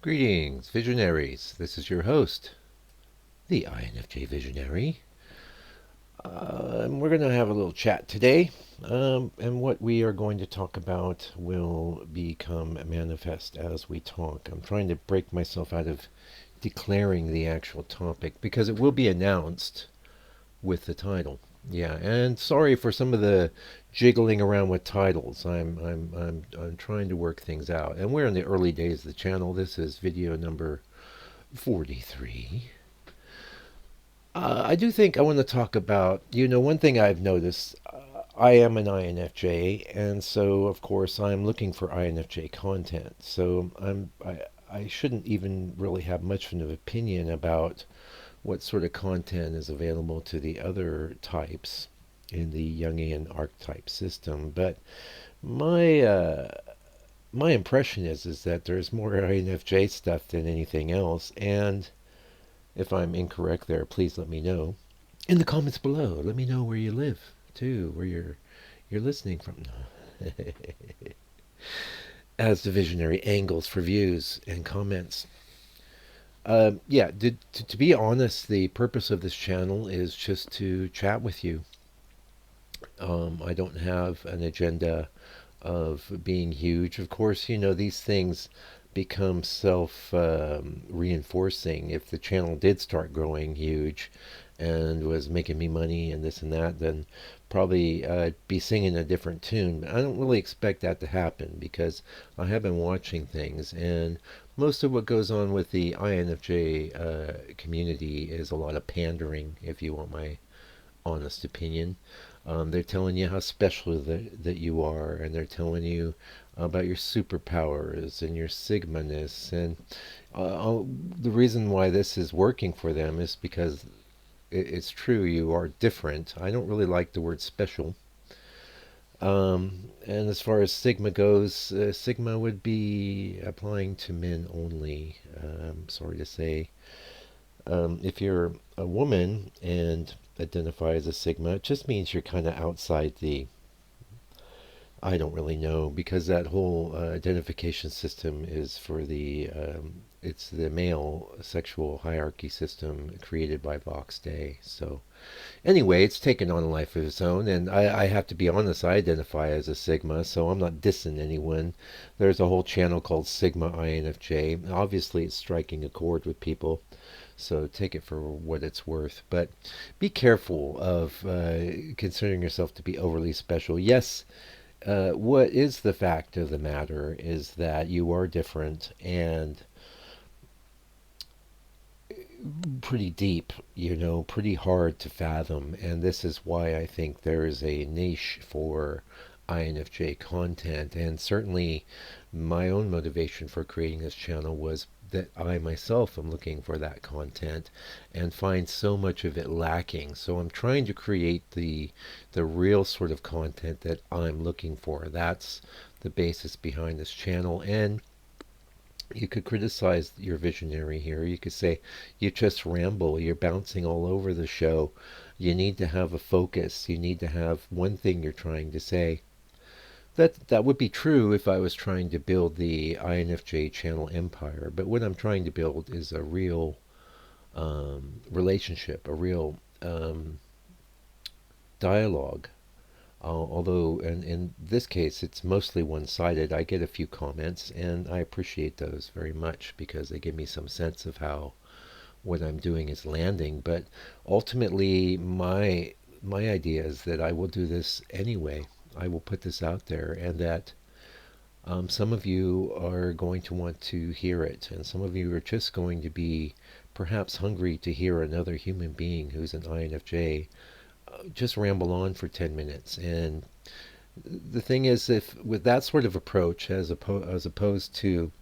Greetings, visionaries. This is your host, the INFJ Visionary. We're going to have a little chat today. And what we are going to talk about will become manifest as we talk. I'm trying to break myself out of declaring the actual topic because it will be announced with the title. Yeah, and sorry for some of the jiggling around with titles. I'm trying to work things out. And we're in the early days of the channel. This is video number 43. I do think I want to talk about, one thing I've noticed. I am an INFJ, and so of course I'm looking for INFJ content. So I shouldn't even really have much of an opinion about what sort of content is available to the other types in the Jungian archetype system. But my my impression is that there's more INFJ stuff than anything else, and if I'm incorrect there, please let me know in the comments below. Let me know where you live too, where you're listening from. As the visionary angles for views and comments. Yeah, to be honest, the purpose of this channel is just to chat with you. I don't have an agenda of being huge. Of course, these things become self reinforcing. If the channel did start growing huge and was making me money and this and that, then probably be singing a different tune. But I don't really expect that to happen because I have been watching things, and most of what goes on with the INFJ community is a lot of pandering, if you want my honest opinion. They're telling you how special that you are, and they're telling you about your superpowers and your sigma-ness. And the reason why this is working for them is because it's true, you are different. I don't really like the word special. And as far as sigma goes, sigma would be applying to men only. Sorry to say. If you're a woman and identify as a sigma, it just means you're kind of outside the, I don't really know, because that whole identification system is for it's the male sexual hierarchy system created by Vox Day. So anyway, it's taken on a life of its own, and I have to be honest, I identify as a Sigma, so I'm not dissing anyone. There's a whole channel called Sigma INFJ. Obviously, it's striking a chord with people, so take it for what it's worth. But be careful of considering yourself to be overly special. Yes, what is the fact of the matter is that you are different and pretty deep, pretty hard to fathom. And this is why I think there is a niche for INFJ content. And certainly my own motivation for creating this channel was that I myself am looking for that content and find so much of it lacking. So I'm trying to create the real sort of content that I'm looking for. That's the basis behind this channel. And you could criticize your visionary here. You could say, you just ramble, you're bouncing all over the show. You need to have a focus. You need to have one thing you're trying to say. That would be true if I was trying to build the INFJ channel empire. But what I'm trying to build is a real relationship, a real dialogue. Although in this case it's mostly one-sided. I get a few comments, and I appreciate those very much because they give me some sense of how what I'm doing is landing. But ultimately, my idea is that I will do this anyway. I will put this out there, and that some of you are going to want to hear it, and some of you are just going to be perhaps hungry to hear another human being who's an INFJ just ramble on for 10 minutes. And the thing is, if with that sort of approach, as opposed to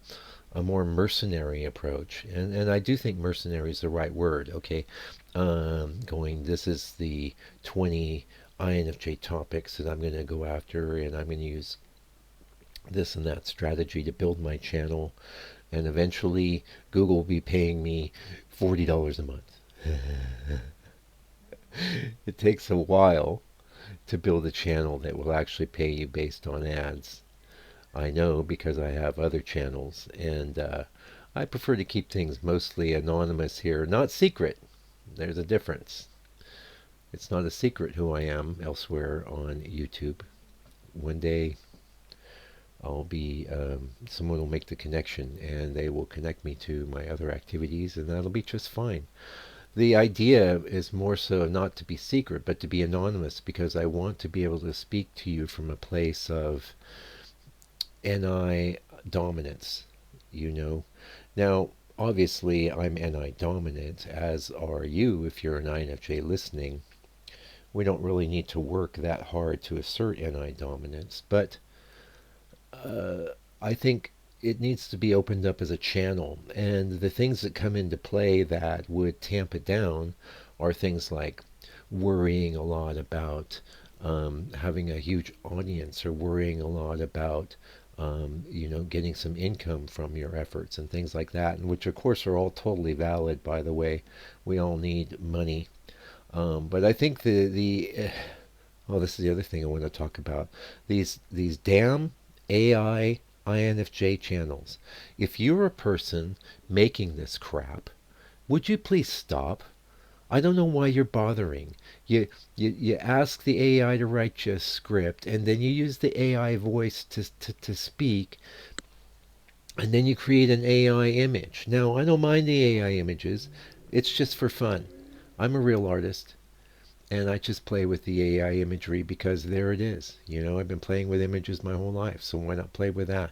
a more mercenary approach, and I do think mercenary is the right word, okay, this is the 20 INFJ topics that I'm going to go after, and I'm going to use this and that strategy to build my channel, and eventually Google will be paying me $40 a month. It takes a while to build a channel that will actually pay you based on ads. I know because I have other channels, and I prefer to keep things mostly anonymous here, not secret. There's a difference. It's not a secret who I am elsewhere on YouTube. One day I'll be, someone will make the connection and they will connect me to my other activities, and that'll be just fine. The idea is more so not to be secret, but to be anonymous, because I want to be able to speak to you from a place of NI dominance, you know. Now, obviously, I'm NI dominant, as are you if you're an INFJ listening. We don't really need to work that hard to assert NI dominance, but uh, I think it needs to be opened up as a channel. And the things that come into play that would tamp it down are things like worrying a lot about having a huge audience, or worrying a lot about getting some income from your efforts and things like that, and which of course are all totally valid, by the way. We all need money. But I think oh, this is the other thing I want to talk about. These damn AI INFJ channels. If you're a person making this crap, would you please stop? I don't know why you're bothering. You ask the AI to write you a script, and then you use the AI voice to speak, and then you create an AI image. Now, I don't mind the AI images. It's just for fun. I'm a real artist, and I just play with the AI imagery because there it is. I've been playing with images my whole life, so why not play with that?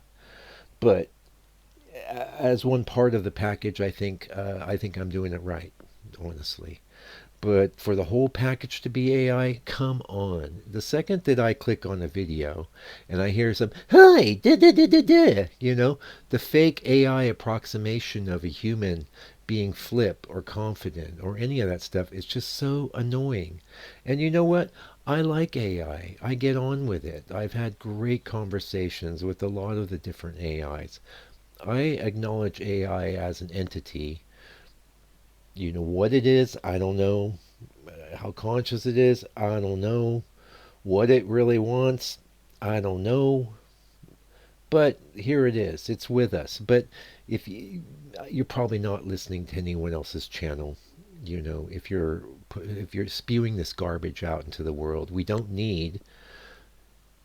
But as one part of the package, I think I'm doing it right, honestly. But for the whole package to be AI, come on. The second that I click on a video and I hear some, hi, da da da da da, the fake AI approximation of a human being flip or confident or any of that stuff is just so annoying. And you know what? I like AI. I get on with it. I've had great conversations with a lot of the different AIs. I acknowledge AI as an entity. You know what it is? I don't know. How conscious it is? I don't know. What it really wants? I don't know. But here it is. It's with us. But if you're probably not listening to anyone else's channel, if you're spewing this garbage out into the world, we don't need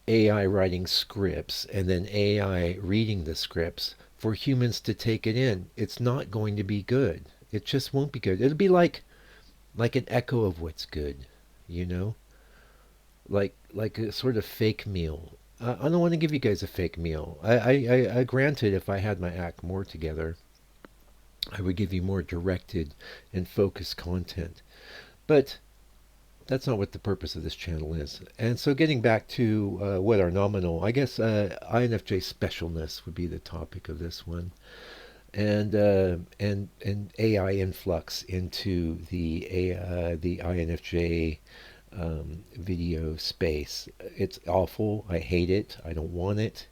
AI writing scripts and then AI reading the scripts for humans to take it in. It's not going to be good. It just won't be good. It'll be like an echo of what's good, you know, like a sort of fake meal. I don't want to give you guys a fake meal. I granted, if I had my act more together, I would give you more directed and focused content. But that's not what the purpose of this channel is. And so, getting back to what are nominal, I guess INFJ specialness would be the topic of this one, and AI influx into the INFJ video space. It's awful. I hate it. I don't want it.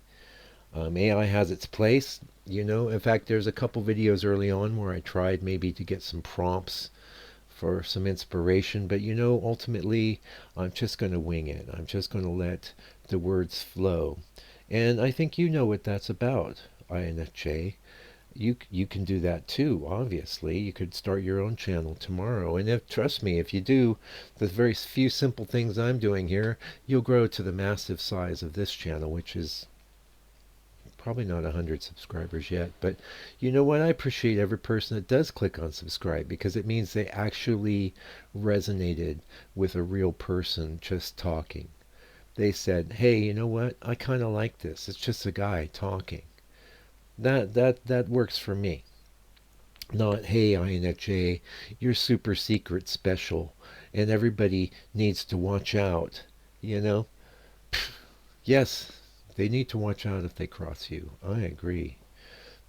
AI has its place. In fact, there's a couple videos early on where I tried maybe to get some prompts for some inspiration, but ultimately, I'm just going to wing it. I'm just going to let the words flow. And I think you know what that's about, INFJ. You can do that too, obviously. You could start your own channel tomorrow. And trust me, if you do the very few simple things I'm doing here, you'll grow to the massive size of this channel, which is probably not 100 subscribers yet. But you know what? I appreciate every person that does click on subscribe, because it means they actually resonated with a real person just talking. They said, hey, you know what? I kind of like this. It's just a guy talking. That works for me. Not, hey, INFJ, you're super secret special and everybody needs to watch out. You know? Yes, they need to watch out if they cross you. I agree.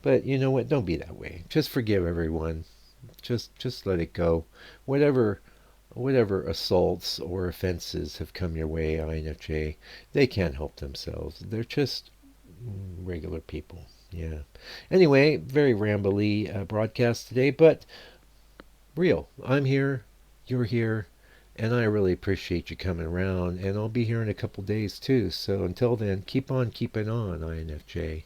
But you know what? Don't be that way. Just forgive everyone. Just let it go. Whatever assaults or offenses have come your way, INFJ, they can't help themselves. They're just regular people. Yeah. Anyway, very rambly broadcast today, but real. I'm here, you're here, And I really appreciate you coming around, and I'll be here in a couple days too. So until then, keep on keeping on, INFJ.